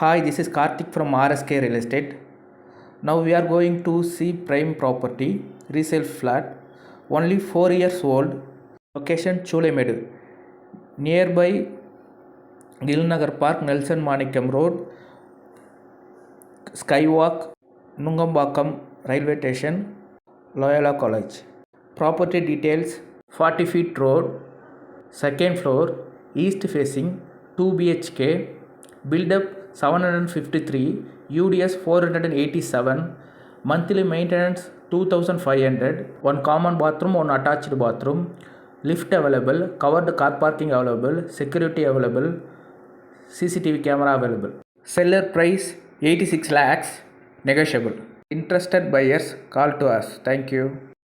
Hi, this is Karthik from RSK Real Estate. Now we are going to see prime property, resale flat, only 4 years old, location Chulemedu, nearby Gilnagar Park, Nelson Manikam Road, Skywalk, Nungambakam Railway Station, Loyola College. Property details: 40 feet road, second floor, east facing, 2 BHK, build up 753, UDS 487, monthly maintenance 2500, one common bathroom, one attached bathroom, lift available, covered car parking available, security available, CCTV camera available. Seller price 86 lakhs, negotiable. Interested buyers call to us. Thank you.